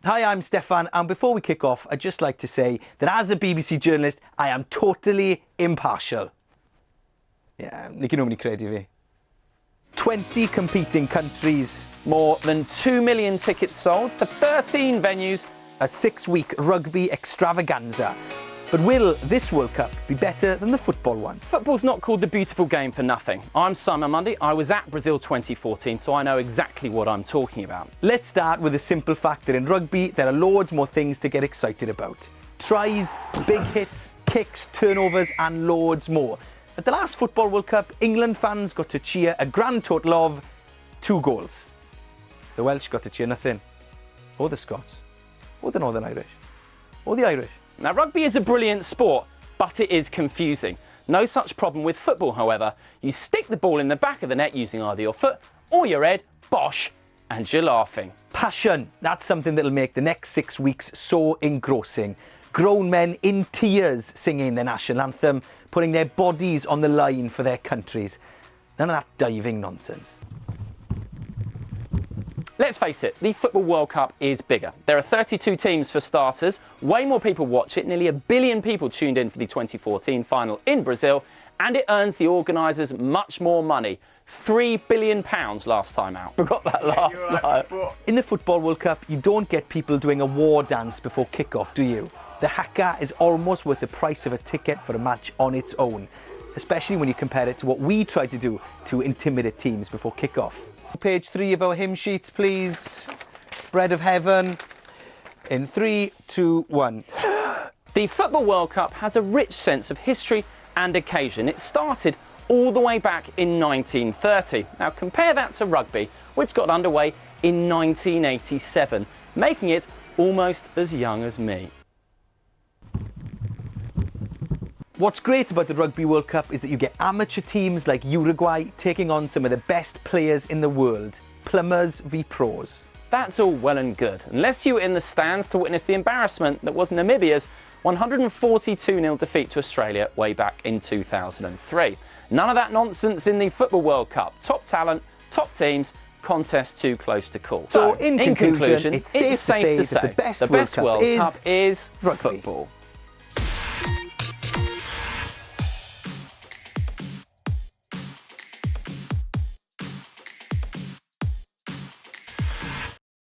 Hi, I'm Stefan, and before we kick off, I'd just like to say that as a BBC journalist, I am totally impartial. Yeah, ni can only credit fi. 20 competing countries. More than 2 million tickets sold for 13 venues. A 6-week rugby extravaganza. But will this World Cup be better than the football one? Football's not called the beautiful game for nothing. I'm Simon Mundy. I was at Brazil 2014, so I know exactly what I'm talking about. Let's start with the simple fact that in rugby, there are loads more things to get excited about. Tries, big hits, kicks, turnovers, and loads more. At the last Football World Cup, England fans got to cheer a grand total of 2 goals. The Welsh got to cheer nothing. Or the Scots. Or the Northern Irish. Or the Irish. Now, rugby is a brilliant sport, but it is confusing. No such problem with football, however. You stick the ball in the back of the net using either your foot or your head, bosh, and you're laughing. Passion, that's something that'll make the next 6 weeks so engrossing. Grown men in tears singing their national anthem, putting their bodies on the line for their countries. None of that diving nonsense. Let's face it, the Football World Cup is bigger. There are 32 teams for starters, way more people watch it, nearly 1 billion people tuned in for the 2014 final in Brazil, and it earns the organisers much more money. £3 billion last time out. Forgot that last night. In the Football World Cup, you don't get people doing a war dance before kick-off, do you? The haka is almost worth the price of a ticket for a match on its own, especially when you compare it to what we try to do to intimidate teams before kick-off. Page 3 of our hymn sheets, please. Bread of Heaven. In 3, 2, 1. The Football World Cup has a rich sense of history and occasion. It started all the way back in 1930. Now compare that to rugby, which got underway in 1987, making it almost as young as me. What's great about the Rugby World Cup is that you get amateur teams like Uruguay taking on some of the best players in the world. Plumbers v pros. That's all well and good, unless you were in the stands to witness the embarrassment that was Namibia's 142-0 defeat to Australia way back in 2003. None of that nonsense in the Football World Cup. Top talent, top teams, contest too close to call. So in conclusion, it's safe to say that the best World Cup is rugby. football.